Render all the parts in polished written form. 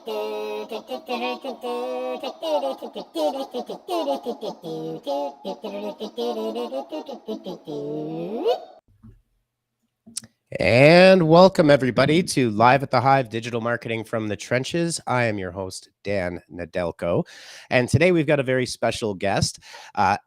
And welcome everybody to Live at the Hive Digital Marketing from the Trenches. I am your host, Dan Nedelko. And today we've got a very special guest,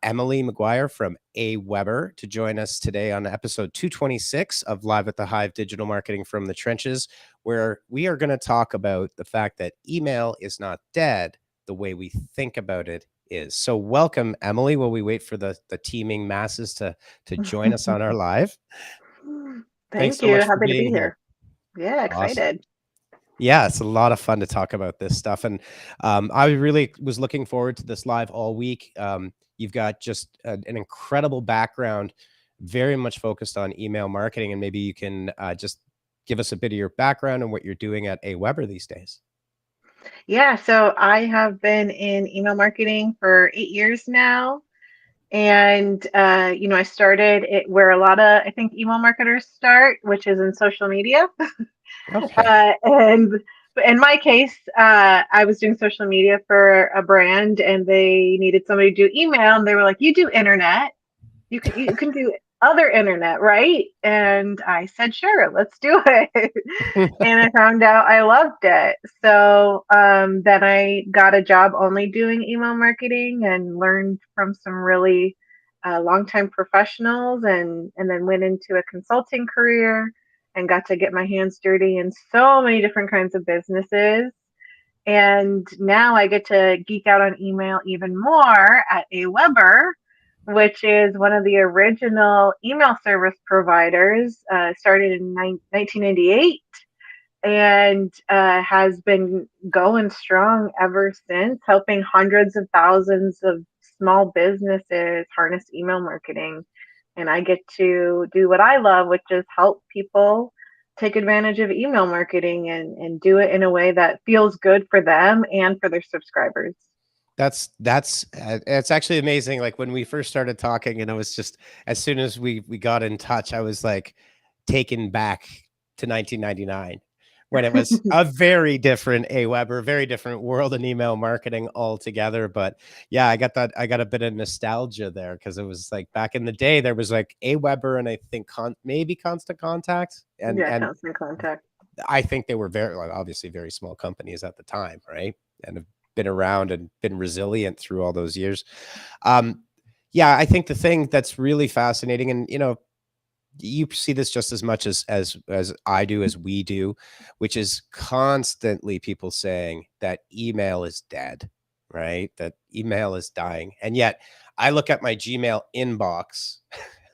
Emily McGuire from AWeber, to join us today on episode 226 of Live at the Hive Digital Marketing from the Trenches, where we are going to talk about the fact that email is not dead the way we think about it is. So welcome, Emily, while we wait for the teeming masses to join us on our live. Thanks Thank so you. much for Happy to be being here. here. Yeah, Awesome. excited. Yeah, it's a lot of fun to talk about this stuff. And I really was looking forward to this live all week. You've got just an incredible background, very much focused on email marketing. And maybe you can just give us a bit of your background and what you're doing at AWeber these days. Yeah, so I have been in email marketing for 8 years now. And, I started it where a lot of, I think, email marketers start, which is in social media. Okay. And in my case, I was doing social media for a brand and they needed somebody to do email. And they were like, you do internet. You can do other internet, right? And I said, sure, let's do it. And I found out I loved it. So then I got a job only doing email marketing and learned from some really longtime professionals, and then went into a consulting career and got to get my hands dirty in so many different kinds of businesses. And now I get to geek out on email even more at AWeber, which is one of the original email service providers, started in 1998, and has been going strong ever since, helping hundreds of thousands of small businesses harness email marketing. And I get to do what I love, which is help people take advantage of email marketing and do it in a way that feels good for them and for their subscribers. That's it's actually amazing. Like when we first started talking, and I was just, as soon as we got in touch, I was like taken back to 1999 when it was a very different AWeber, very different world in email marketing altogether. But yeah, I got a bit of nostalgia there because it was like back in the day there was like AWeber and I think maybe Constant Contact, Yeah, and constant contact. I think they were very, like, obviously very small companies at the time, right? And have been around and been resilient through all those years. Yeah, I think the thing that's really fascinating, and you see this just as much as I do, as we do, which is constantly people saying that email is dead, right? That email is dying. And yet I look at my Gmail inbox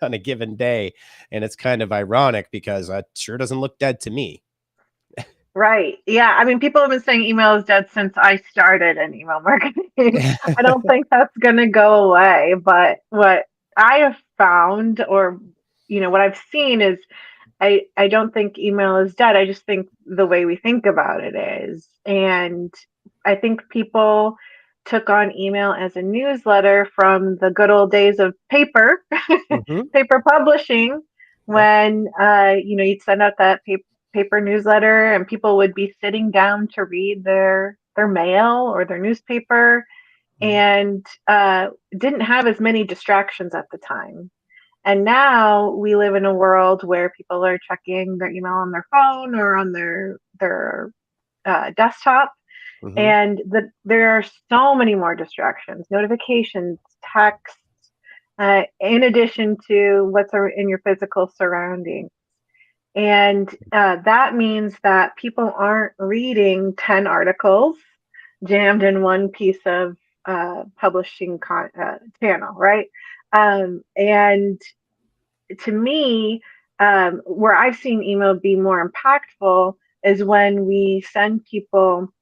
on a given day, and it's kind of ironic because it sure doesn't look dead to me. Right. Yeah. I mean, people have been saying email is dead since I started in email marketing. I don't think that's going to go away. But what I have found, or, what I've seen is I don't think email is dead. I just think the way we think about it is. And I think people took on email as a newsletter from the good old days of paper, Mhm. paper publishing, Yep. when you'd send out that paper newsletter and people would be sitting down to read their mail or their newspaper, Mhm. and didn't have as many distractions at the time. And now we live in a world where people are checking their email on their phone or on their desktop, Mhm. and there are so many more distractions, notifications, texts, in addition to what's in your physical surroundings. And that means that people aren't reading 10 articles jammed in one piece of publishing channel, right? And to me, where I've seen email be more impactful is when we send people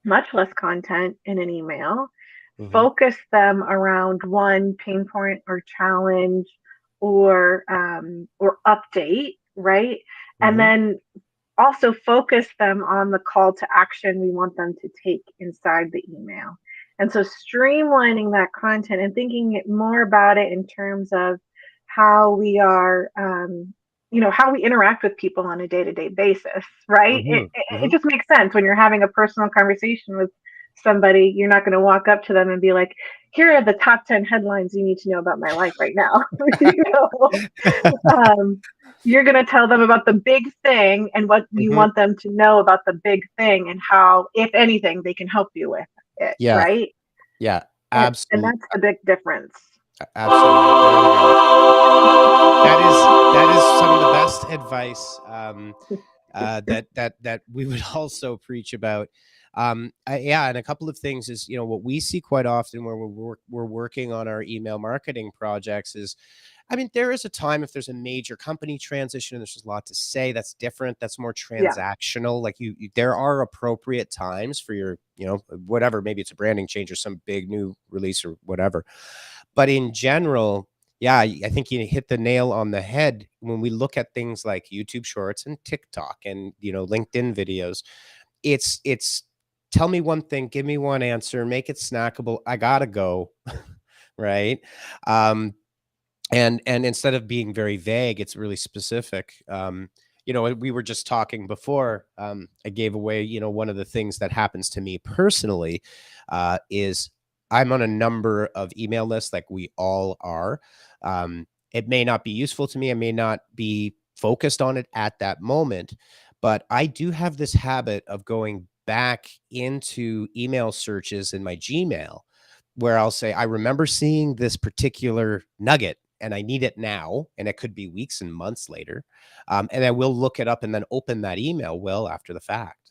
much less content in an email, Mhm. focus them around one pain point or challenge or update, right? And Mhm. then also focus them on the call to action we want them to take inside the email. And so streamlining that content and thinking more about it in terms of how we are, how we interact with people on a day-to-day basis, right? it, Hmm. it, it Hmm. just makes sense when you're having a personal conversation with somebody. You're not going to walk up to them and be like, here are the top 10 headlines you need to know about my life right now. you know um, you're going to tell them about the big thing and what you Hmm. want them to know about the big thing, and how, if anything, they can help you with it, Yeah. right? Yeah. And Absolutely. that's the big difference. Absolutely. There you go. That is some of the best advice that we would also preach about. Yeah, and a couple of things is, what we see quite often where we're working on our email marketing projects is, I mean, there is a time if there's a major company transition and there's just a lot to say, that's different. That's more Yeah. transactional. Like there are appropriate times for your, whatever, maybe it's a branding change or some big new release or whatever. But in general, yeah, I think you hit the nail on the head when we look at things like YouTube Shorts and TikTok and, LinkedIn videos. It's tell me one thing, give me one answer, make it snackable. I gotta go, right? Um, and instead of being very vague, it's really specific. We were just talking before. I gave away, one of the things that happens to me personally is I'm on a number of email lists, like we all are. It may not be useful to me. I may not be focused on it at that moment, but I do have this habit of going back into email searches in my Gmail where I'll say, I remember seeing this particular nugget and I need it now. And it could be weeks and months later. And I will look it up and then open that email well after the fact.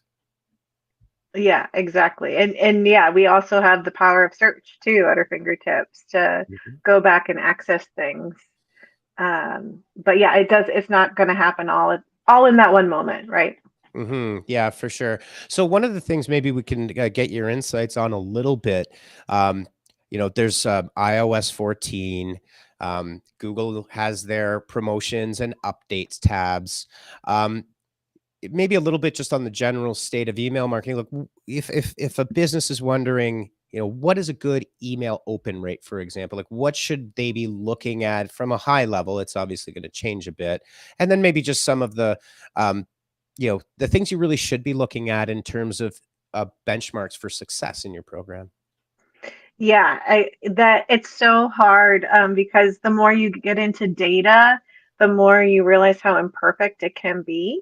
Yeah, exactly. And yeah, we also have the power of search too at our fingertips to Mhm. go back and access things. But yeah, it's not going to happen all in that one moment, right? Yeah, for sure. So one of the things maybe we can get your insights on a little bit, um, there's iOS 14. Google has their promotions and updates tabs. Um, Maybe a little bit just on the general state of email marketing. Look, if a business is wondering, what is a good email open rate, for example, like what should they be looking at from a high level? It's obviously going to change a bit, and then maybe just some of the things you really should be looking at in terms of benchmarks for success in your program. Yeah, that it's so hard, because the more you get into data, the more you realize how imperfect it can be,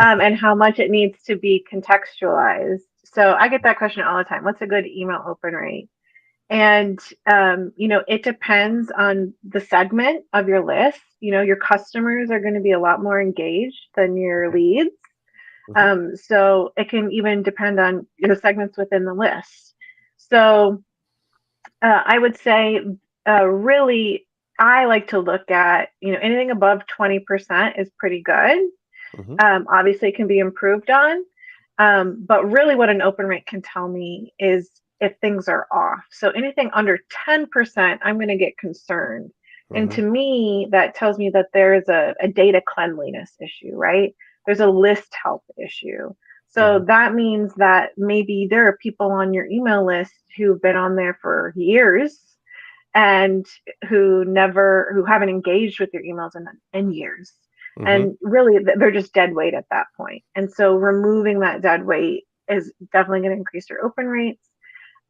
and how much it needs to be contextualized. So I get that question all the time. What's a good email open rate? And it depends on the segment of your list. Your customers are going to be a lot more engaged than your leads. Mhm. So it can even depend on segments within the list. So I would say, really, I like to look at, anything above 20% is pretty good. Mhm. Obviously, it can be improved on. But really, what an open rate can tell me is if things are off. So anything under 10%, I'm going to get concerned. And Mhm. to me, that tells me that there is a data cleanliness issue, right? There's a list help issue. Mhm. So that means that maybe there are people on your email list who've been on there for years and who haven't engaged with your emails in years. Mhm. And really, they're just dead weight at that point. And so removing that dead weight is definitely going to increase your open rates.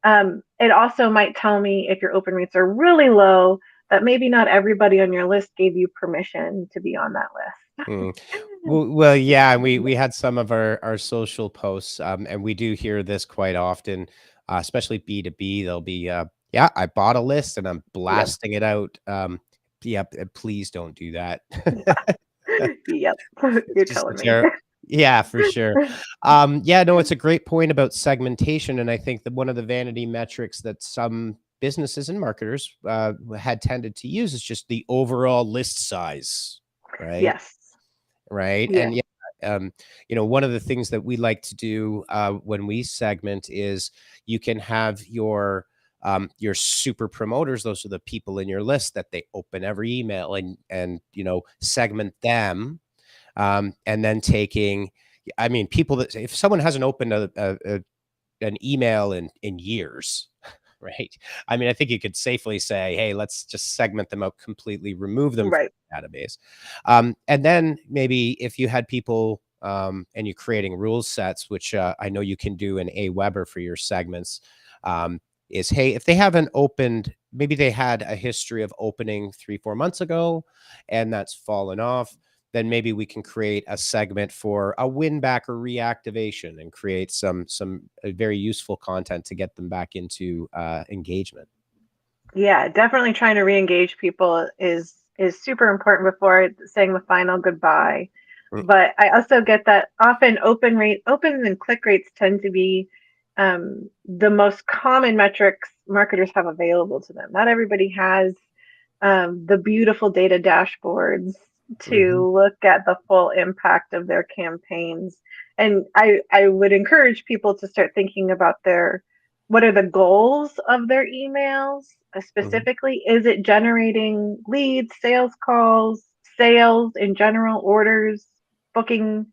It also might tell me if your open rates are really low, that maybe not everybody on your list gave you permission to be on that list. Mm. Well, yeah, and we had some of our social posts, and we do hear this quite often, especially B2B. They'll be, yeah, I bought a list and I'm Yep. blasting it out. Yeah, please don't do that. Yep. It's You're just telling me. yeah, for sure. Yeah, no, it's a great point about segmentation, and I think that one of the vanity metrics that some businesses and marketers had tended to use is just the overall list size, right? Yes. Right. Yes. And yeah, one of the things that we like to do when we segment is you can have your super promoters. Those are the people in your list that they open every email and segment them, and then taking. I mean, people that if someone hasn't opened an email in years, right? I mean, I think you could safely say, hey, let's just segment them out completely, remove them from Right. the database. And then maybe if you had people and you're creating rule sets, which I know you can do in Aweber for your segments, is hey, if they haven't opened, maybe they had a history of opening 3-4 months ago and that's fallen off, then maybe we can create a segment for a win back or reactivation and create some very useful content to get them back into engagement. Yeah, definitely trying to re-engage people is super important before saying the final goodbye. Mm, But I also get that often open and click rates tend to be the most common metrics marketers have available to them. Not everybody has the beautiful data dashboards mhm, to look at the full impact of their campaigns. And I would encourage people to start thinking about what are the goals of their emails mhm, specifically? Is it generating leads, sales calls, sales in general, orders, booking,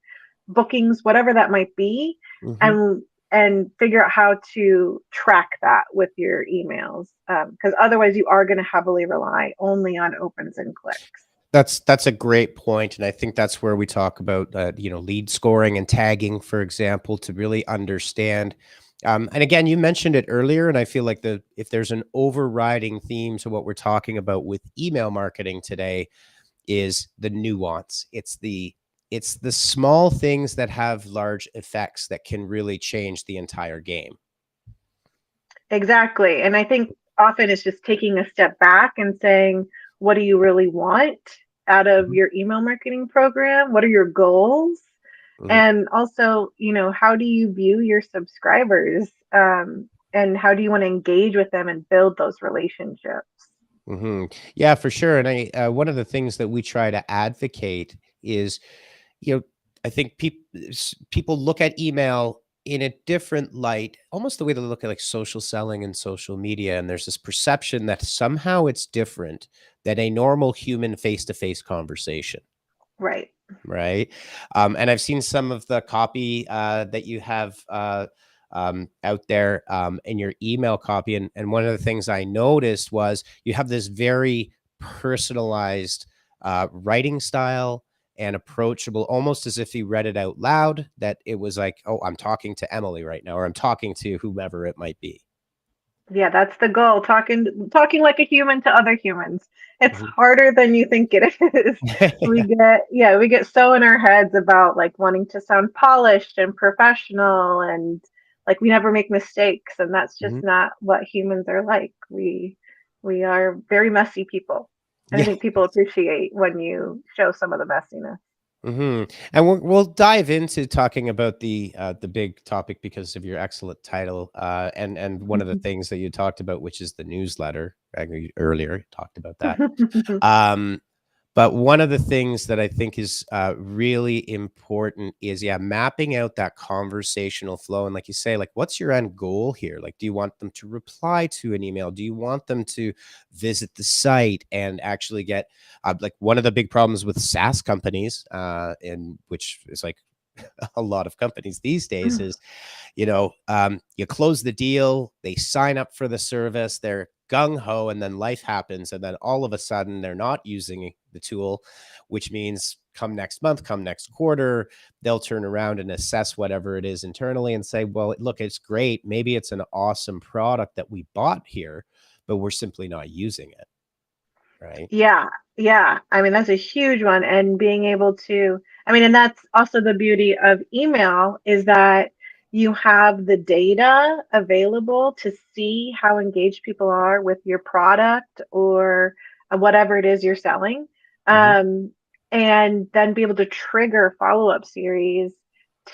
bookings, whatever that might be, mhm. and figure out how to track that with your emails, because otherwise you are going to heavily rely only on opens and clicks. That's a great point, and I think that's where we talk about lead scoring and tagging, for example, to really understand. And again, you mentioned it earlier, and I feel like if there's an overriding theme to what we're talking about with email marketing today, is the nuance. It's the small things that have large effects that can really change the entire game. Exactly. And I think often it's just taking a step back and saying, what do you really want out of Mhm, your email marketing program? What are your goals? mhm, And also, how do you view your subscribers? And how do you want to engage with them and build those relationships? mhm. Yeah, for sure. And one of the things that we try to advocate is, you know, I think people look at email in a different light, almost the way they look at like social selling and social media. And there's this perception that somehow it's different than a normal human face-to-face conversation. Right. Right? And I've seen some of the copy that you have out there in your email copy. And one of the things I noticed was you have this very personalized writing style and approachable, almost as if you read it out loud, that it was like, oh, I'm talking to Emily right now, or I'm talking to whomever it might be. Yeah, that's the goal. Talking like a human to other humans. It's Mhm. harder than you think it is. We get so in our heads about like wanting to sound polished and professional and like we never make mistakes, and that's just Mhm. not what humans are like. We are very messy people. And I Yeah. think people appreciate when you show some of the messiness. And we'll dive into talking about the big topic because of your excellent title, and one of the things that you talked about, which is the newsletter. I know you earlier talked about that. Um, but one of the things that I think is really important is, yeah, mapping out that conversational flow. And like you say, like, what's your end goal here? Like, do you want them to reply to an email? Do you want them to visit the site and actually get, like, one of the big problems with SaaS companies, and which is like a lot of companies these days, is you close the deal, they sign up for the service, they're gung ho, and then life happens. And then all of a sudden, they're not using the tool, which means come next month, come next quarter, they'll turn around and assess whatever it is internally and say, well, look, it's great. Maybe it's an awesome product that we bought here, but we're simply not using it. Right. Yeah, yeah. I mean, that's a huge one. And being able to, I mean, and that's also the beauty of email is that you have the data available to see how engaged people are with your product or whatever it is you're selling. Hmm. Um, and then be able to trigger follow-up series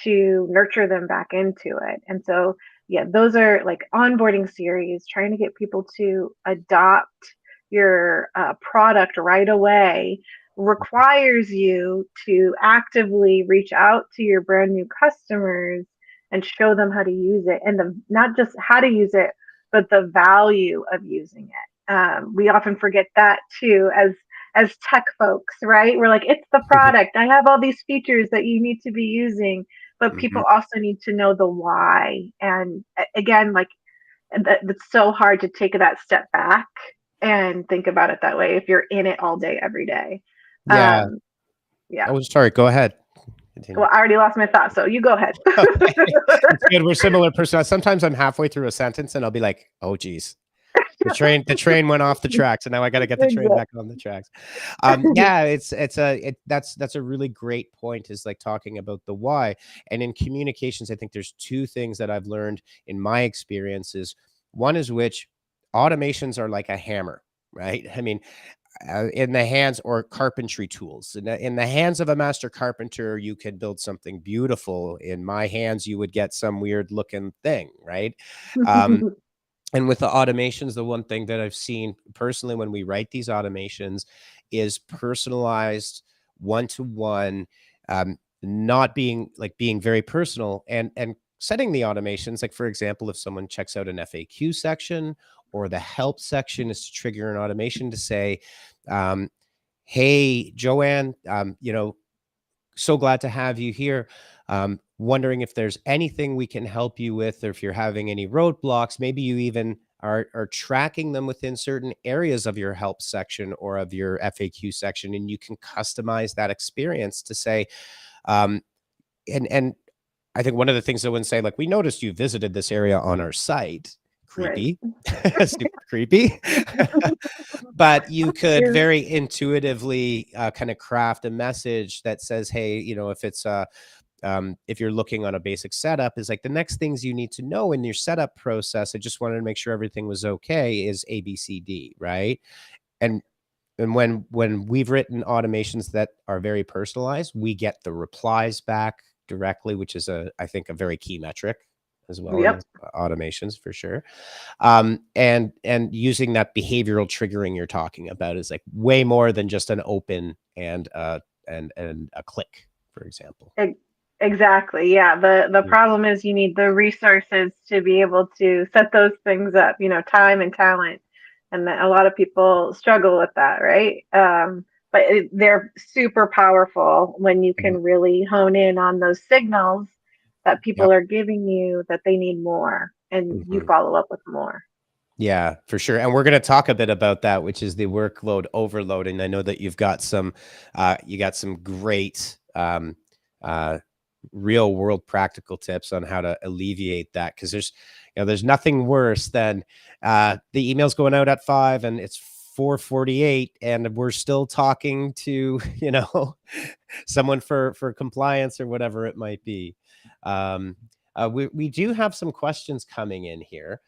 to nurture them back into it. And so, yeah, those are like onboarding series, trying to get people to adopt your product right away requires you to actively reach out to your brand new customers and show them how to use it, and not just how to use it but the value of using it. We often forget that too as tech folks, right? We're like, it's the product, I have all these features that you need to be using, but Hmm. people also need to know the why. And again, like that's so hard to take that step back and think about it that way if you're in it all day, every day. Yeah. Yeah. Oh, sorry. Go ahead. Continue. Well, I already lost my thought, so you go ahead. Okay. It's good. We're similar person. Sometimes I'm halfway through a sentence and I'll be like, oh, geez. The train went off the tracks, and now I got to get the train back on the tracks. Yeah, that's a really great point, is like talking about the why. And in communications, I think there's two things that I've learned in my experiences. One is which automations are like a hammer, right? I mean, in the hands, or carpentry tools in the hands of a master carpenter, you can build something beautiful. In my hands, you would get some weird looking thing, right? And with the automations, the one thing that I've seen personally when we write these automations is personalized, one-to-one, not being very personal, and setting the automations. Like, for example, if someone checks out an FAQ section, or the help section is to trigger an automation to say, hey, Joanne, so glad to have you here. Wondering if there's anything we can help you with, or if you're having any roadblocks. Maybe you even are tracking them within certain areas of your help section or of your FAQ section, and you can customize that experience to say, and I think one of the things I wouldn't say, like, we noticed you visited this area on our site. Creepy. Right. Super creepy. But you could very intuitively kind of craft a message that says, hey, if you're looking on a basic setup, is like, the next things you need to know in your setup process, I just wanted to make sure everything was okay, is ABCD, right? And when we've written automations that are very personalized, we get the replies back directly, which is I think a very key metric as well. Yep. In automations, for sure. And using that behavioral triggering you're talking about is like way more than just an open and a click, for example. Exactly. Yeah. The problem is you need the resources to be able to set those things up, time and talent. And a lot of people struggle with that, right? But they're super powerful when you can really hone in on those signals that people are giving you, that they need more, and you follow up with more. Yeah, for sure. And we're going to talk a bit about that, which is the workload overload. And I know that you've got some great real world practical tips on how to alleviate that. Cause there's nothing worse than the email's going out at 5 and it's 4:48 and we're still talking to, someone for compliance or whatever it might be. We do have some questions coming in here.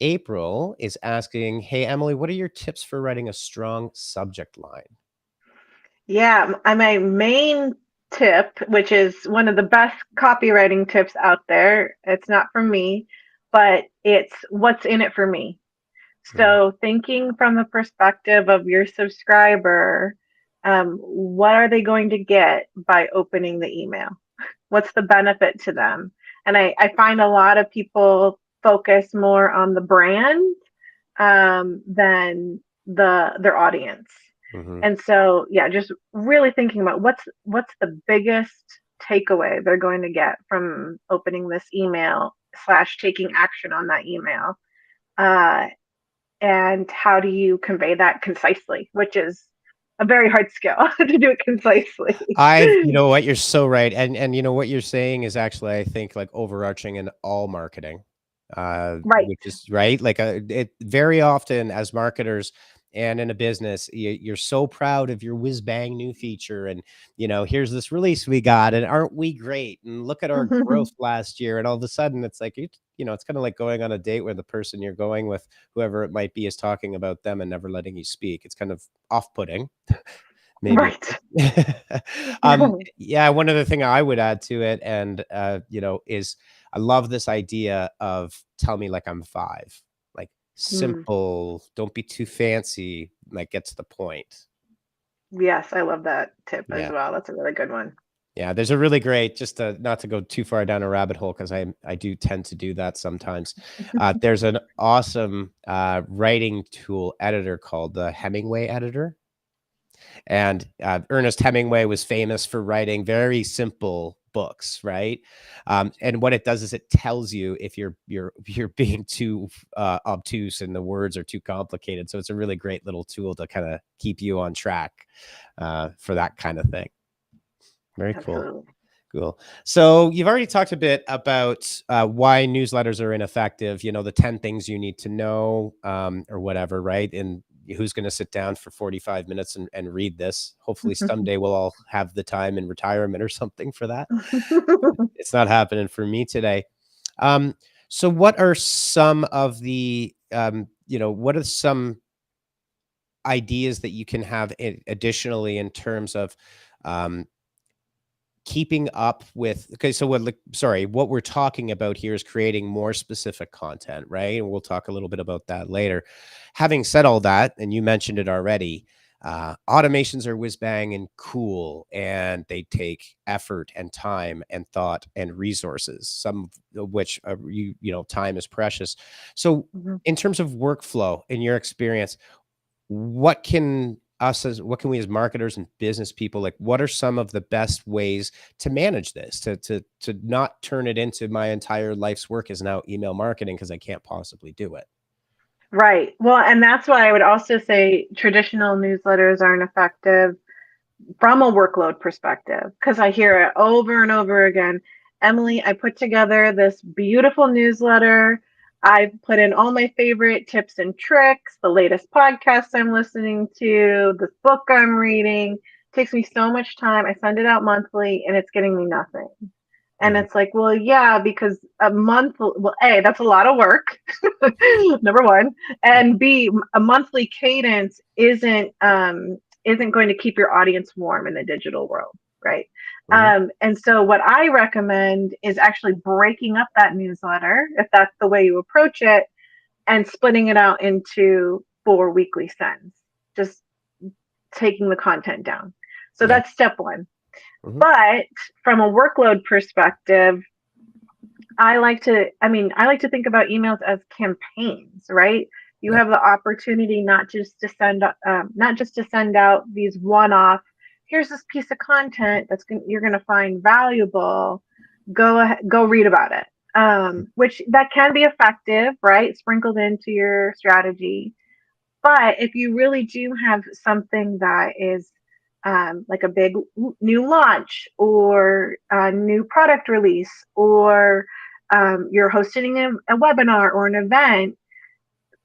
April is asking, hey, Emily, what are your tips for writing a strong subject line? Yeah, my main tip, which is one of the best copywriting tips out there, it's not from me, but it's what's in it for me. So thinking from the perspective of your subscriber, what are they going to get by opening the email? What's the benefit to them? And I find a lot of people focus more on the brand than their audience. And so, yeah, just really thinking about what's the biggest takeaway they're going to get from opening this email / taking action on that email. And how do you convey that concisely, which is a very hard skill to do it concisely. You know what, you're so right. And what you're saying is actually, I think, like overarching in all marketing, right. Which is right. Like it very often as marketers and in a business, you're so proud of your whiz bang new feature. And, here's this release we got, and aren't we great? And look at our growth last year. And all of a sudden it's like, it's kind of like going on a date where the person you're going with, whoever it might be, is talking about them and never letting you speak. It's kind of off-putting. Maybe. Right. Yeah. One other thing I would add to it, and, is I love this idea of tell me like I'm 5, like simple, don't be too fancy, like get to the point. Yes. I love that tip as well. That's a really good one. Yeah. There's a really great, just not to go too far down a rabbit hole, cause I do tend to do that sometimes. There's an awesome, writing tool editor called the Hemingway editor. And Ernest Hemingway was famous for writing very simple books, right? And what it does is it tells you if you're being too obtuse and the words are too complicated. So it's a really great little tool to kind of keep you on track for that kind of thing. Very cool. Absolutely. Cool. So you've already talked a bit about why newsletters are ineffective, the 10 things you need to know, or whatever, right? And who's going to sit down for 45 minutes and read this? Hopefully someday we'll all have the time in retirement or something for that. It's not happening for me today. So what are some of the, what are some ideas that you can have additionally in terms of, keeping up with, okay, so what we're talking about here is creating more specific content, right? And we'll talk a little bit about that later. Having said all that, and you mentioned it already, automations are whiz bang and cool, and they take effort and time and thought and resources, some of which time is precious. So in terms of workflow, in your experience, what can we as marketers and business people, like, what are some of the best ways to manage this, to not turn it into my entire life's work is now email marketing because I can't possibly do it? Right. Well, and that's why I would also say traditional newsletters aren't effective from a workload perspective, because I hear it over and over again. Emily, I put together this beautiful newsletter. I've put in all my favorite tips and tricks, the latest podcasts I'm listening to, this book I'm reading. It takes me so much time. I send it out monthly and it's getting me nothing. And it's like, well, yeah, because a month, well, A, that's a lot of work, number one. And B, a monthly cadence isn't going to keep your audience warm in the digital world, right? And so what I recommend is actually breaking up that newsletter, if that's the way you approach it, and splitting it out into 4 weekly sends, just taking the content down. So that's step one. But from a workload perspective, I like to think about emails as campaigns, right? You have the opportunity not just to send out these one-off, here's this piece of content you're going to find valuable. Go read about it. Which that can be effective, right? Sprinkled into your strategy. But if you really do have something that is like a big new launch or a new product release, or you're hosting a webinar or an event,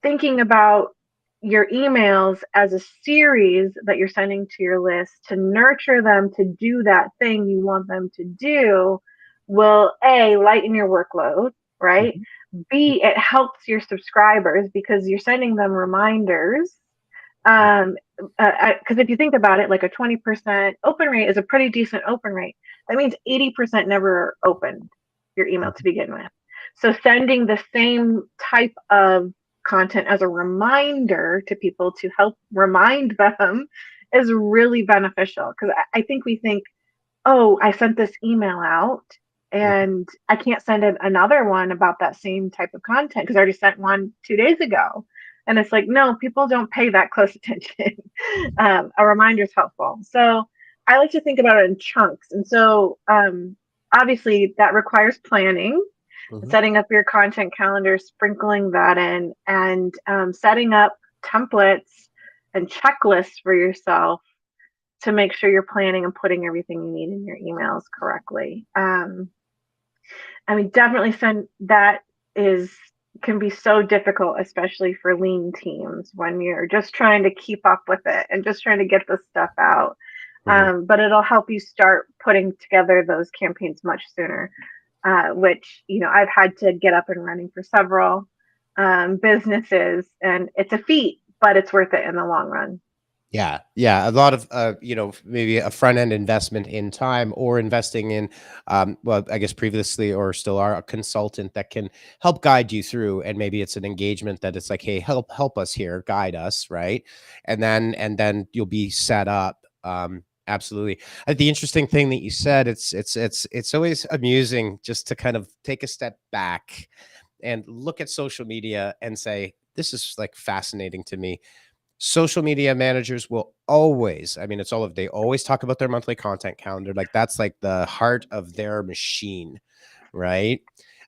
thinking about your emails as a series that you're sending to your list to nurture them to do that thing you want them to do will A, lighten your workload, right? B, it helps your subscribers because you're sending them reminders. Because if you think about it, like a 20% open rate is a pretty decent open rate. That means 80% never opened your email to begin with. So sending the same type of content as a reminder to people to help remind them is really beneficial. Because I think we think, oh, I sent this email out and I can't send another one about that same type of content because I already sent one 2 days ago. And it's like, no, people don't pay that close attention. A reminder is helpful. So I like to think about it in chunks. And so obviously that requires planning, setting up your content calendar, sprinkling that in, and setting up templates and checklists for yourself to make sure you're planning and putting everything you need in your emails correctly. Definitely can be so difficult, especially for lean teams when you're just trying to keep up with it and just trying to get the stuff out. But it'll help you start putting together those campaigns much sooner, which, I've had to get up and running for several businesses, and it's a feat, but it's worth it in the long run. Yeah. A lot of, maybe a front end investment in time, or investing in, I guess previously or still are, a consultant that can help guide you through. And maybe it's an engagement that it's like, hey, help us here, guide us. Right. And then you'll be set up. Absolutely. The interesting thing that you said, it's always amusing just to kind of take a step back and look at social media and say, this is like fascinating to me. social media managers will always, I mean, it's all of, they always talk about their monthly content calendar. Like that's like the heart of their machine, right?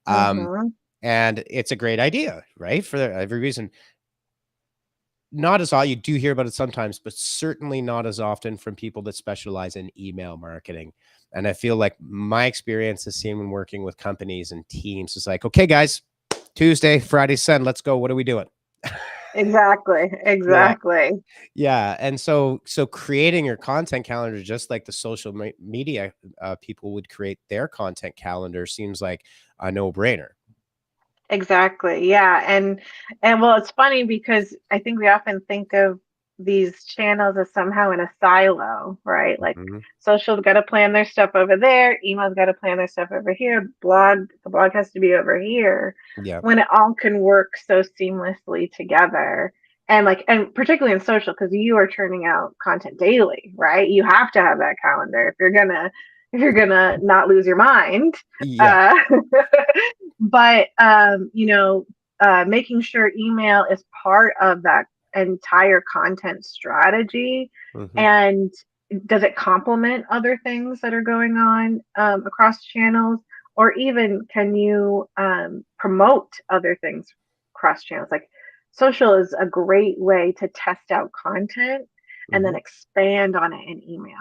Um, Mm-hmm. and it's a great idea, right? For every reason. Not as all, you do hear about it sometimes, but certainly not as often from people that specialize in email marketing. And I feel like my experience is seen when working with companies and teams is like, okay, guys, Tuesday, Friday, send, let's go. What are we doing? Exactly. Yeah. Exactly. Yeah. And so creating your content calendar, just like the social media people would create their content calendar, seems like a no brainer. Exactly. Yeah. And well, it's funny because I think we often think of these channels as somehow in a silo, right? Like Mhm. social's got to plan their stuff over there, email's got to plan their stuff over here, the blog has to be over here, Yeah. when it all can work so seamlessly together. And like, and particularly in social, because you are churning out content daily, right? You have to have that calendar if you're gonna not lose your mind. Yeah. Uh, but making sure email is part of that entire content strategy, Mhm. and does it complement other things that are going on across channels, or even can you promote other things across channels? Like social is a great way to test out content and then Mhm. expand on it in email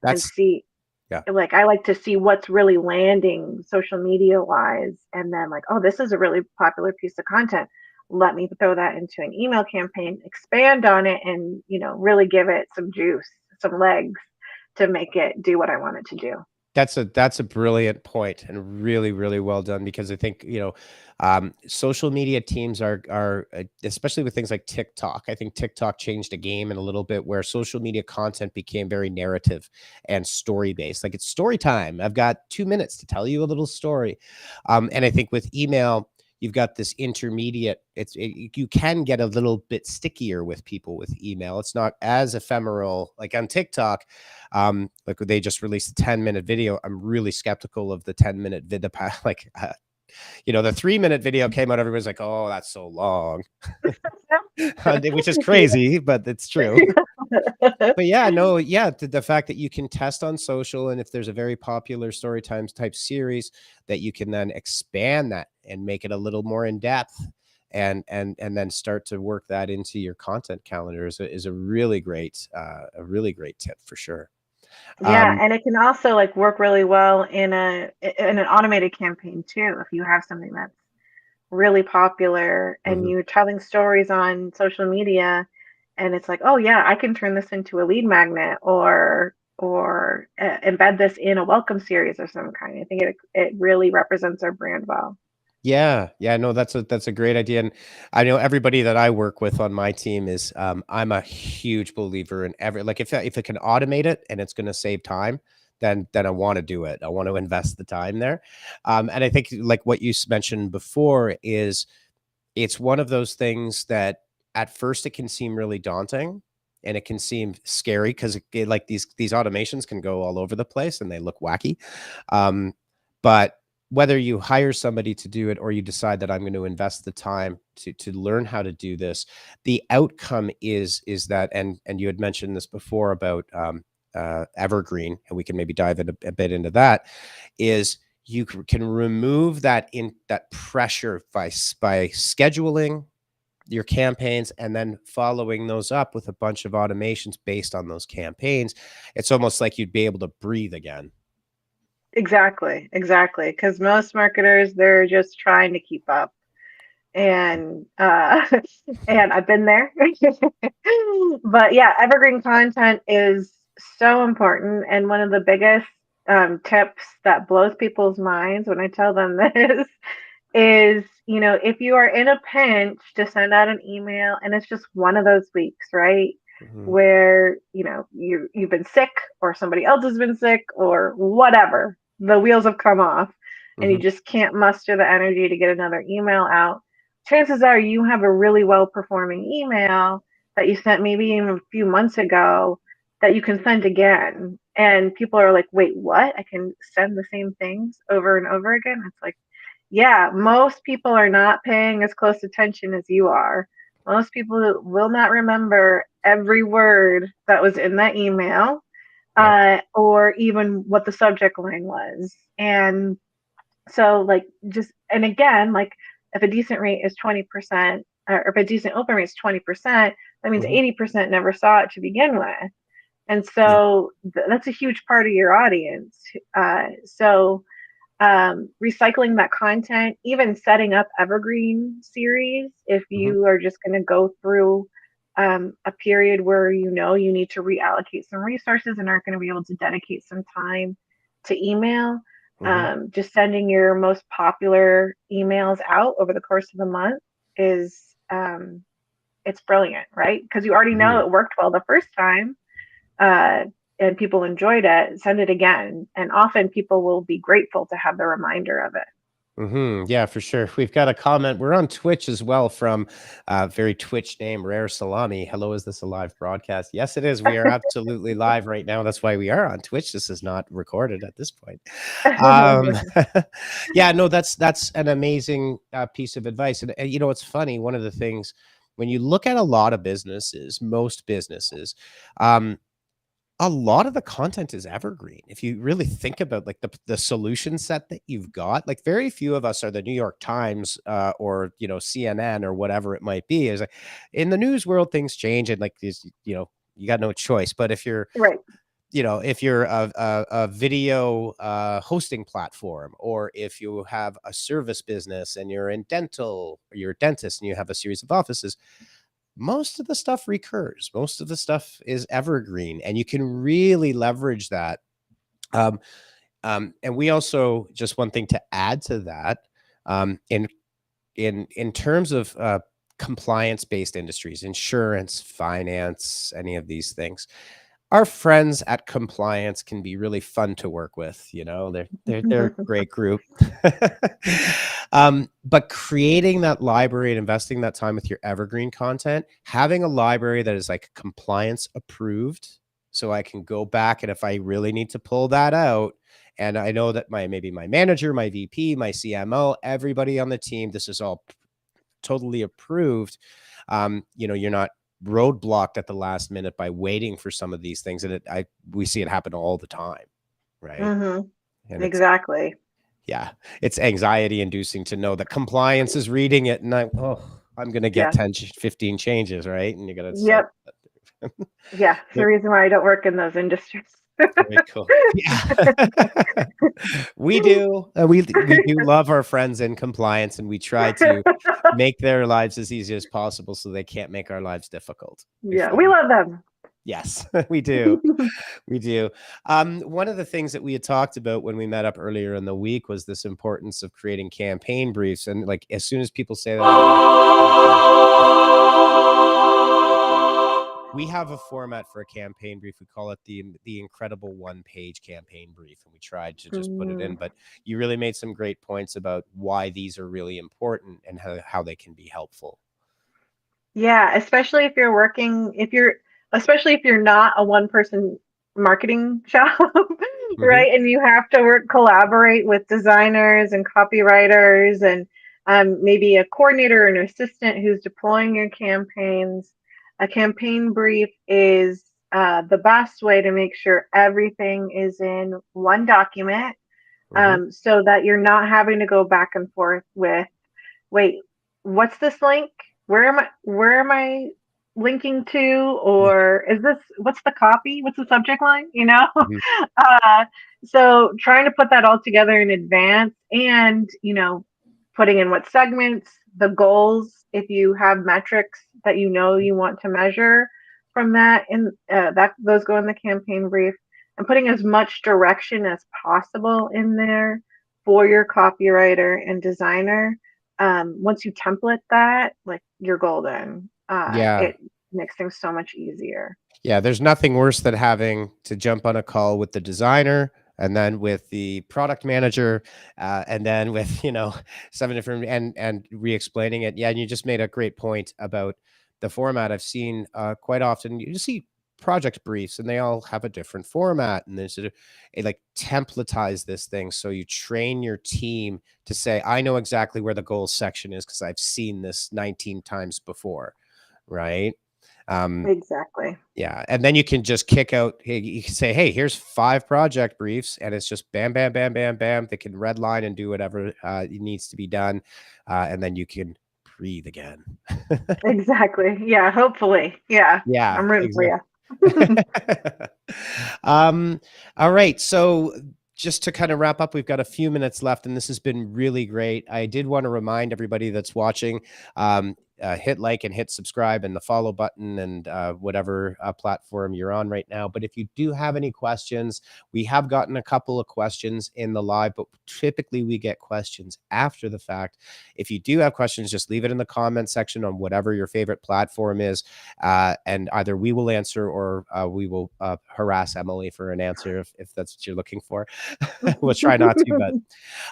and That's, see, yeah. like I like to see what's really landing social media wise, and then like, oh, this is a really popular piece of content. Let me throw that into an email campaign, expand on it, and really give it some juice, some legs to make it do what I want it to do. That's a brilliant point and really, really well done, because I think, social media teams are especially with things like TikTok. I think TikTok changed the game in a little bit, where social media content became very narrative and story based. Like, it's story time. I've got 2 minutes to tell you a little story. And I think with email, you've got this intermediate. You can get a little bit stickier with people with email. It's not as ephemeral like on TikTok. Like they just released a 10-minute video. I'm really skeptical of the 10-minute video. Like, the 3-minute video came out. Everybody's like, oh, that's so long, which is crazy, but it's true. But yeah, no, yeah, the fact that you can test on social, and if there's a very popular story times type series, that you can then expand that and make it a little more in depth, and then start to work that into your content calendar is a really great tip for sure. Yeah, Um, and it can also like work really well in an automated campaign too. If you have something that's really popular and mhm. you're telling stories on social media, and it's like, oh yeah, I can turn this into a lead magnet, or embed this in a welcome series of some kind. I think it really represents our brand well. Yeah, yeah, no, that's a great idea, and I know everybody that I work with on my team is, I'm a huge believer in like, if it can automate it and it's gonna save time, then I wanna do it. I want to invest the time there. And I think like what you mentioned before is, it's one of those things that at first it can seem really daunting and it can seem scary, because like these automations can go all over the place and they look wacky. But whether you hire somebody to do it or you decide that I'm going to invest the time to learn how to do this, the outcome is that, and you had mentioned this before about Evergreen, and we can maybe dive in a bit into that, is you can remove that pressure by scheduling your campaigns and then following those up with a bunch of automations based on those campaigns. It's almost like you'd be able to breathe again. Exactly, exactly. Because most marketers, they're just trying to keep up, and and I've been there. But yeah, evergreen content is so important, and one of the biggest tips that blows people's minds when I tell them this is, if you are in a pinch to send out an email and it's just one of those weeks, right? Mhm, Where, you've been sick, or somebody else has been sick, or whatever. The wheels have come off and you mhm, just can't muster the energy to get another email out. Chances are you have a really well performing email that you sent maybe even a few months ago that you can send again. And people are like, wait, what? I can send the same things over and over again? It's like, yeah, most people are not paying as close attention as you are Most people will not remember every word that was in that email, Yep. or even what the subject line was. And so, like, just, and again, like, if a decent rate is 20%, or if a decent open rate is 20%, that means Hmm. 80% never saw it to begin with. And Yep. so that's a huge part of your audience. So recycling that content, even setting up evergreen series, if Hmm. you are just going to go through a period where you know you need to reallocate some resources and aren't going to be able to dedicate some time to email, Hmm. just sending your most popular emails out over the course of the month is it's brilliant, right? Because you already know Hmm. it worked well the first time, uh, and people enjoyed it. Send it again, and often people will be grateful to have the reminder of it. Hmm. Yeah, for sure. We've got a comment. We're on Twitch as well from very Twitch name, Rare Salami. Hello, is this a live broadcast? Yes, it is. We are absolutely live right now. That's why we are on Twitch. This is not recorded at this point. Um, yeah, no, that's an amazing piece of advice. And you know, it's funny. One of the things when you look at a lot of businesses, most businesses, um, a lot of the content is evergreen. If you really think about like the solution set that you've got, like very few of us are the New York Times or you know CNN or whatever it might be. Is like in the news world, things change and like these, you know, you got no choice. But if you're, Right. you know, if you're a video hosting platform, or if you have a service business and you're in dental, or you're a dentist and you have a series of offices, most of the stuff recurs. Most of the stuff is evergreen, and you can really leverage that. Um, and we also, just one thing to add to that, in in terms of compliance based industries, insurance, finance, any of these things, our friends at compliance can be really fun to work with. You know, they're a great group. But creating that library and investing that time with your evergreen content, having a library that is like compliance approved, so I can go back and if I really need to pull that out, and I know that my maybe my manager, my VP, my CMO, everybody on the team, this is all totally approved. You know, you're not roadblocked at the last minute by waiting for some of these things, and we see it happen all the time, right? Hmm. And it's, Exactly. yeah, it's anxiety inducing to know that compliance is reading it, and I'm going to get Yeah. 10 15 changes, right? And you got to send. Yep. Yeah. It's the reason why I don't work in those industries. Very cool. Yeah. We do. We do love our friends in compliance, and we try to make their lives as easy as possible so they can't make our lives difficult. We Yeah. We find. love them. Yes, we do. We do. One of the things that we had talked about when we met up earlier in the week was this importance of creating campaign briefs. And like as soon as people say that, I want we have a format for a campaign brief. We call it the incredible one-page campaign brief, and we tried to just put it in. Mm. But you really made some great points about why these are really important and how they can be helpful. Yeah, especially if you're not a one person marketing shop, Hmm. right? And you have to collaborate with designers and copywriters and maybe a coordinator or an assistant who's deploying your campaigns. A campaign brief is the best way to make sure everything is in one document, Hmm. so that you're not having to go back and forth with, wait, what's this link? Where am I linking to? Yeah. Or is this, what's the copy? What's the subject line? Mhm. uh, so trying to put that all together in advance, and putting in what segments, the goals, if you have metrics that you want to measure from that, and that those go in the campaign brief, and putting as much direction as possible in there for your copywriter and designer. Once you template that, like, you're golden. Yeah. It makes things so much easier. Yeah, there's nothing worse than having to jump on a call with the designer and then with the product manager, and then with, you know, seven different and re-explaining it. Yeah, and you just made a great point about the format. I've seen quite often you see project briefs and they all have a different format, and there's a like templatize this thing so you train your team to say, I know exactly where the goals section is because I've seen this 19 times before. right? Um, Exactly. yeah. And then you can just kick out, hey, you can say, hey, here's 5 project briefs, and it's just bam, bam, bam, bam, bam. They can redline and do whatever needs to be done. And then you can breathe again. Exactly. Yeah. Hopefully. Yeah. Yeah, I'm rooting for exactly. you. um, all right. So just to kind of wrap up, we've got a few minutes left, and this has been really great. I did want to remind everybody that's watching, hit like and hit subscribe and the follow button and whatever platform you're on right now. But if you do have any questions, we have gotten a couple of questions in the live, but typically we get questions after the fact. If you do have questions, just leave it in the comment section on whatever your favorite platform is. And either we will answer or we will harass Emily for an answer if that's what you're looking for. We'll try not to,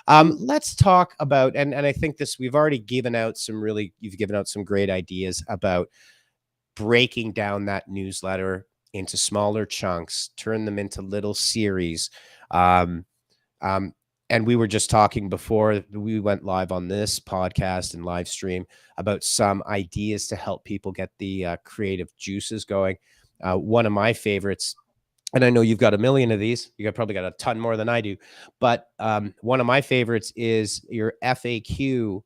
but let's talk about, and I think this, we've already given out some really, you've given out some great ideas about breaking down that newsletter into smaller chunks, turn them into little series. Um, um, and we were just talking before we went live on this podcast and live stream about some ideas to help people get the creative juices going. One of my favorites, and I know you've got a million of these, you got probably got a ton more than I do, but one of my favorites is your FAQ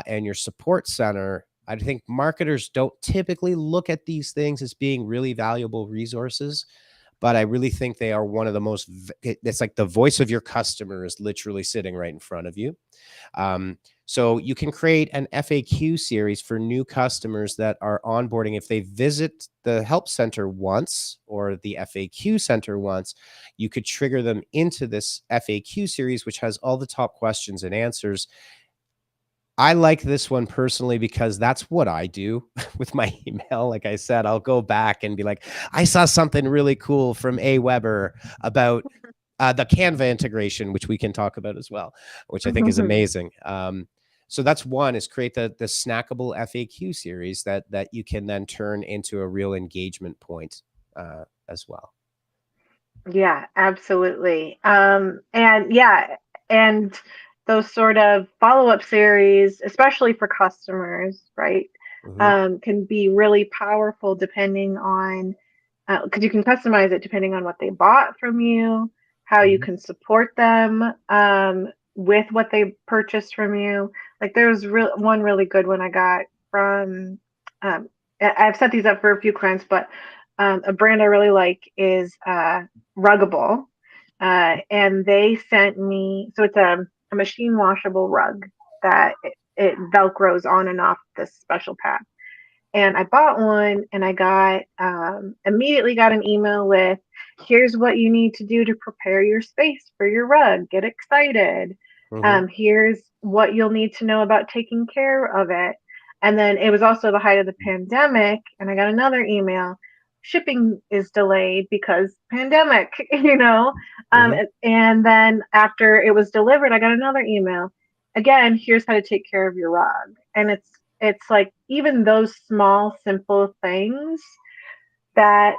and your support center. I think marketers don't typically look at these things as being really valuable resources, but I really think they are one of the most, it's like the voice of your customer is literally sitting right in front of you. So you can create an FAQ series for new customers that are onboarding. If they visit the help center once or the FAQ center once, you could trigger them into this FAQ series, which has all the top questions and answers. I like this one personally because that's what I do with my email. Like I said, I'll go back and be like, I saw something really cool from A. Weber about the Canva integration, which we can talk about as well, which I think is amazing. So that's one, is create the snackable FAQ series that you can then turn into a real engagement point as well. Yeah, absolutely. And yeah, and those sort of follow-up series, especially for customers, right, Mm-hmm. can be really powerful depending on, because you can customize it depending on what they bought from you, how you Mm-hmm. can support them with what they purchased from you. Like there's one really good one I got from, I've set these up for a few clients, but a brand I really like is Ruggable, and they sent me. So it's a machine washable rug that it velcros on and off this special pad. And I bought one, and I got immediately got an email with, "Here's what you need to do to prepare your space for your rug. Get excited. Mm-hmm. Here's what you'll need to know about taking care of it." And then it was also the height of the pandemic, and I got another email. Shipping is delayed because pandemic, you know. Mm-hmm. And then after it was delivered, I got another email. Again, here's how to take care of your rug. And it's like even those small, simple things that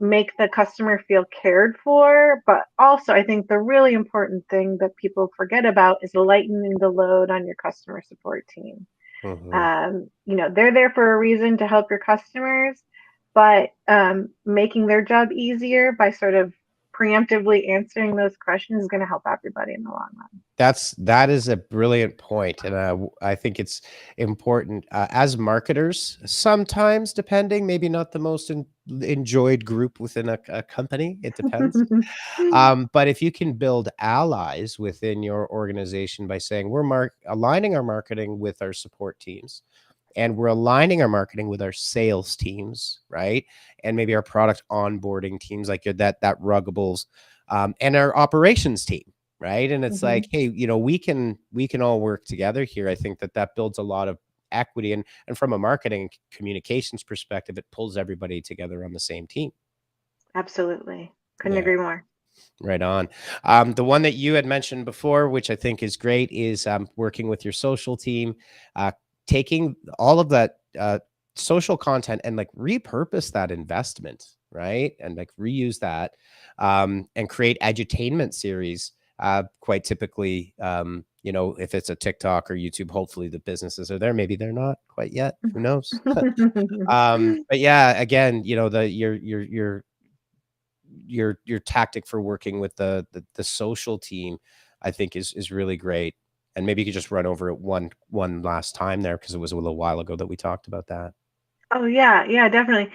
make the customer feel cared for. But also, I think the really important thing that people forget about is lightening the load on your customer support team. Mm-hmm. They're there for a reason to help your customers, but making their job easier by sort of preemptively answering those questions is going to help everybody in the long run. That is a brilliant point, and I think it's important as marketers. Sometimes, depending, maybe not the most enjoyed group within a company. It depends. But if you can build allies within your organization by saying we're aligning our marketing with our support teams, and we're aligning our marketing with our sales teams, right? And maybe our product onboarding teams, like that Ruggables, and our operations team, right? And it's Mm-hmm. like, hey, we can all work together here. I think that builds a lot of equity, and from a marketing communications perspective, it pulls everybody together on the same team. Absolutely. Couldn't Yeah. agree more. Right on. The one that you had mentioned before, which I think is great, is working with your social team, taking all of that social content and like repurpose that investment, right? And like reuse that and create edutainment series. Quite typically, if it's a TikTok or YouTube, hopefully the businesses are there. Maybe they're not quite yet. Who knows? But yeah, again, your tactic for working with the social team, I think is really great. And maybe you could just run over it one last time there, because it was a little while ago that we talked about that. Oh yeah, yeah, definitely.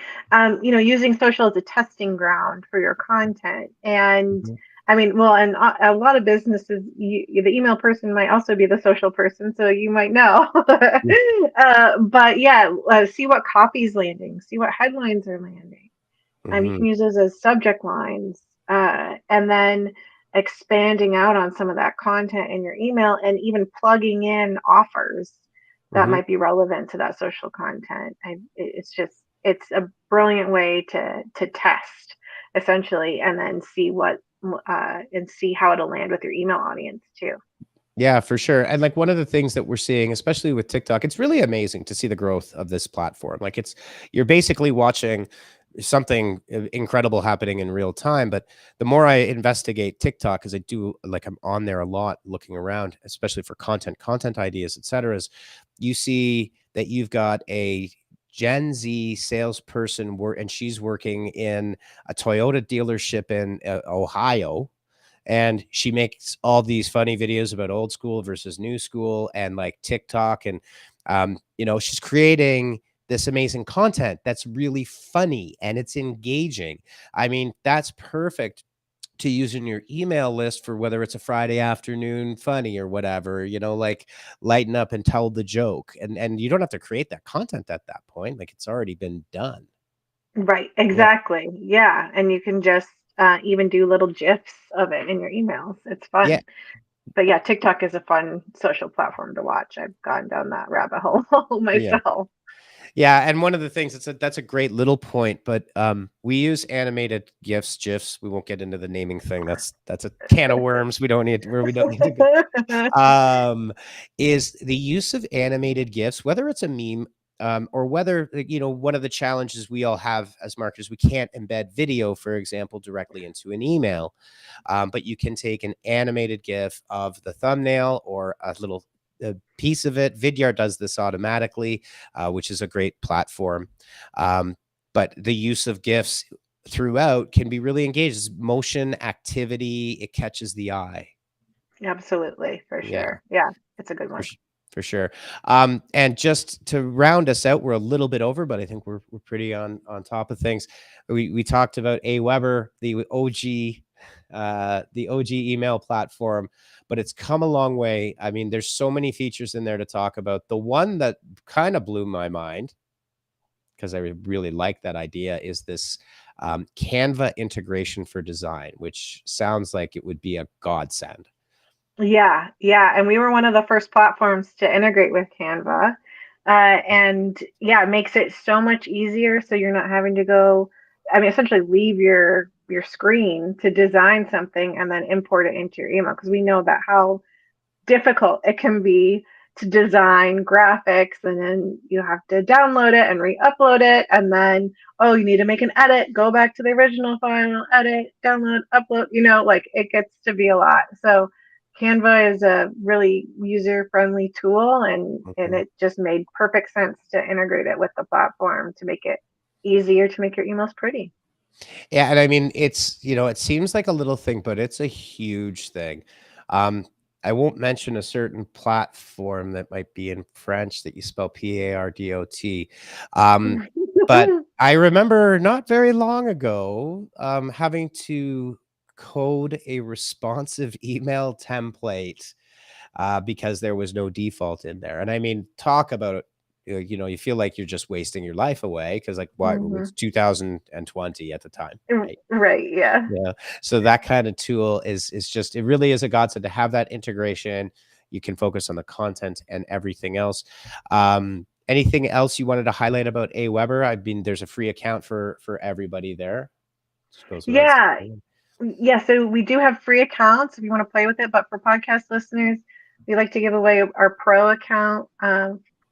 Using social as a testing ground for your content, and Mhm. I mean, well, and a lot of businesses, the email person might also be the social person, so you might know. Yeah. But yeah, see what copy's landing, see what headlines are landing. You Mhm. can use those as subject lines, and then expanding out on some of that content in your email, and even plugging in offers that Mhm. might be relevant to that social content. It's a brilliant way to test essentially, and then see what and see how it'll land with your email audience too. Yeah, for sure. And like one of the things that we're seeing, especially with TikTok, it's really amazing to see the growth of this platform. Like you're basically watching something incredible happening in real time. But the more I investigate TikTok, because I do, like, I'm on there a lot looking around, especially for content ideas, et cetera, is you see that you've got a Gen Z salesperson and she's working in a Toyota dealership in Ohio, and she makes all these funny videos about old school versus new school and like TikTok. And she's creating this amazing content that's really funny and it's engaging. I mean, that's perfect to use in your email list for whether it's a Friday afternoon funny or whatever, like lighten up and tell the joke. And you don't have to create that content at that point. Like, it's already been done. Right, Yeah. exactly. Yeah, and you can just even do little gifs of it in your emails. It's Yeah. fun. But yeah, TikTok is a fun social platform to watch. I've gone down that rabbit hole Yeah. myself. Yeah, and one of the things, that's a great little point, but we use animated gifs. We won't get into the naming thing. That's a can of worms. We don't need to go. Is the use of animated gifs, whether it's a meme, or whether, one of the challenges we all have as marketers, we can't embed video, for example, directly into an email, but you can take an animated gif of the thumbnail or a little piece of it. Vidyard does this automatically, which is a great platform. Um, but the use of GIFs throughout can be really engaged. It's motion, activity, it catches the eye. Absolutely, for Yeah, sure. Yeah, it's a good for, one. s- for sure. And just to round us out, we're a little bit over, but I think we're pretty on top of things. We talked about Aweber, the OG email platform, but it's come a long way. I mean, there's so many features in there to talk about. The one that kind of blew my mind, because I really like that idea, is this Canva integration for design, which sounds like it would be a godsend. Yeah, yeah, and we were one of the first platforms to integrate with Canva. And yeah, it makes it so much easier so you're not having to go, I mean, essentially leave your screen to design something and then import it into your email, because we know about how difficult it can be to design graphics, and then you have to download it and re-upload it, and then oh, you need to make an edit, go back to the original file, edit, download, upload, like it gets to be a lot. So Canva is a really user friendly tool, and Mhm. it just made perfect sense to integrate it with the platform to make it easier to make your emails pretty. Yeah, and I mean, it seems like a little thing, but it's a huge thing. Um, I won't mention a certain platform that might be in French that you spell Pardot. Um, but I remember not very long ago having to code a responsive email template because there was no default in there. And I mean, talk about it. You feel like you're just wasting your life away, because, like, what, it was Mhm. 2020 at the time, right? Right, yeah. Yeah. So that kind of tool is just, it really is a godsend to have that integration. You can focus on the content and everything else. Anything else you wanted to highlight about Aweber? I mean, there's a free account for everybody there. Just goes without Yeah, saying. yeah, so we do have free accounts if you want to play with it, but for podcast listeners, we like to give away our pro account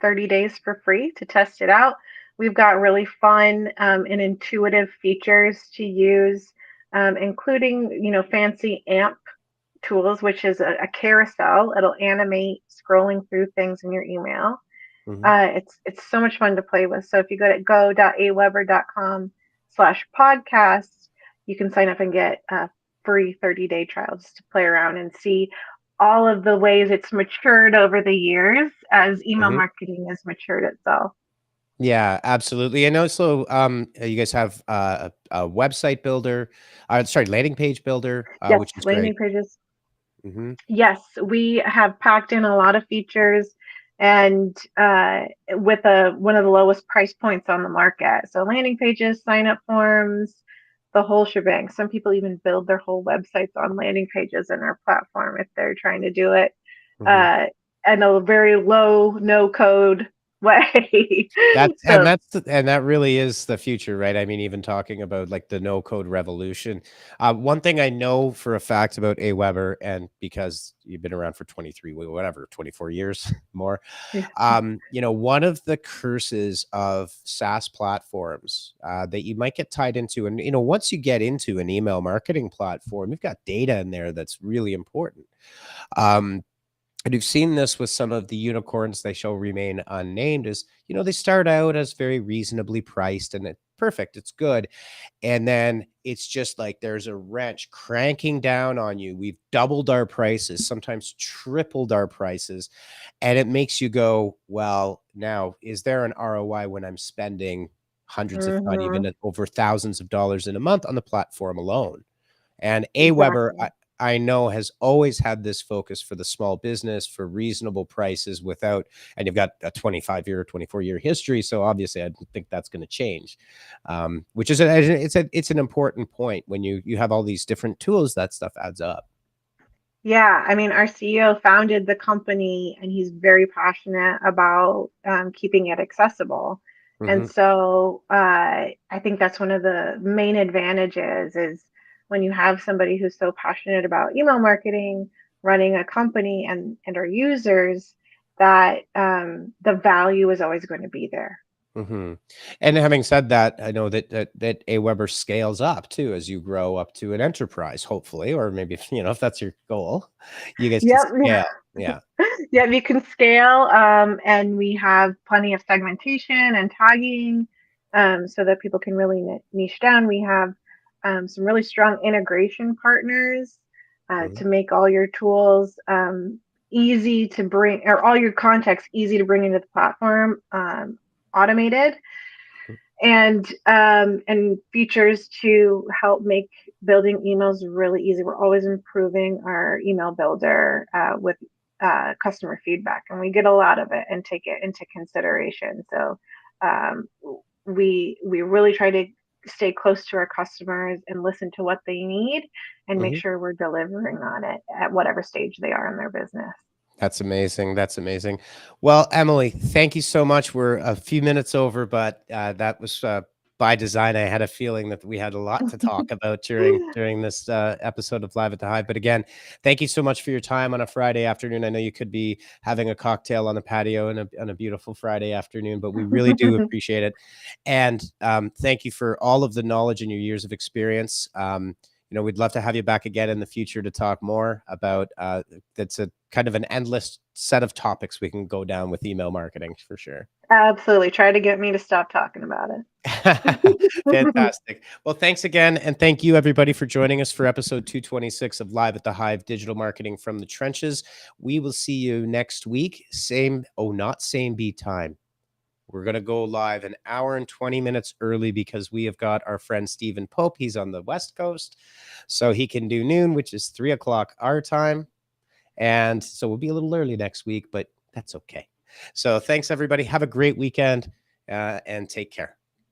30 days for free to test it out. We've got really fun and intuitive features to use, including fancy AMP tools, which is a carousel. It'll animate scrolling through things in your email. Hmm. It's so much fun to play with. So if you go to go.aweber.com/podcast, you can sign up and get a free 30-day trial just to play around and see all of the ways it's matured over the years as email Hmm. marketing has matured itself. Yeah, absolutely. And also, you guys have a website builder, sorry, landing page builder, Yes, which is great. landing pages. Hmm. Yes, we have packed in a lot of features and with one of the lowest price points on the market. So landing pages, sign up forms, the whole shebang. Some people even build their whole websites on landing pages in our platform if they're trying to do it Hmm. uh, in a very low, no code way. So And that really is the future, right? I mean, even talking about like the no code revolution. One thing I know for a fact about Aweber, and because you've been around for 23, whatever, 24 years more, one of the curses of SaaS platforms that you might get tied into, and once you get into an email marketing platform, you've got data in there that's really important. Um, and we've seen this with some of the unicorns they shall remain unnamed, is they start out as very reasonably priced, and perfect, it's good, and then it's just like there's a wrench cranking down on you. We've doubled our prices, sometimes tripled our prices, and it makes you go, well, now is there an ROI when I'm spending hundreds, if not mhm, even over thousands of dollars in a month on the platform alone? And Aweber, exactly. I know, has always had this focus for the small business for reasonable prices without, and you've got a 25-year, 24-year history. So obviously I don't think that's going to change. Which is, it's an important point. When you have all these different tools, that stuff adds up. Yeah, I mean, our CEO founded the company and he's very passionate about keeping it accessible. And Hmm. so I think that's one of the main advantages is when you have somebody who's so passionate about email marketing, running a company and our users, that the value is always going to be there. Hmm. And having said that, I know that Aweber scales up too as you grow up to an enterprise, hopefully, or maybe if that's your goal, you guys can Yep. scale. Yeah. Yeah, we can scale, and we have plenty of segmentation and tagging, so that people can really niche down. We have some really strong integration partners Mhm. to make all your tools easy to bring, or all your context easy to bring into the platform, automated and features to help make building emails really easy. We're always improving our email builder with customer feedback, and we get a lot of it and take it into consideration. So um, we really try to stay close to our customers and listen to what they need and make Mhm. sure we're delivering on it at whatever stage they are in their business. That's amazing. That's amazing. Well, Emily, thank you so much. We're a few minutes over, but that was by design. I had a feeling that we had a lot to talk about during this episode of Live at the Hive. But again, thank you so much for your time on a Friday afternoon. I know you could be having a cocktail on the patio on a beautiful Friday afternoon, but we really do appreciate it. And thank you for all of the knowledge and your years of experience. We'd love to have you back again in the future to talk more about that's a kind of an endless set of topics we can go down with email marketing for sure. Absolutely. Try to get me to stop talking about it. Fantastic. Well, thanks again. And thank you, everybody, for joining us for episode 226 of Live at the Hive Digital Marketing from the Trenches. We will see you next week. Not same beat time. We're going to go live an hour and 20 minutes early because we have got our friend Stephen Pope. He's on the West Coast, so he can do noon, which is 3 o'clock our time. And so we'll be a little early next week, but that's okay. So thanks, everybody. Have a great weekend and take care.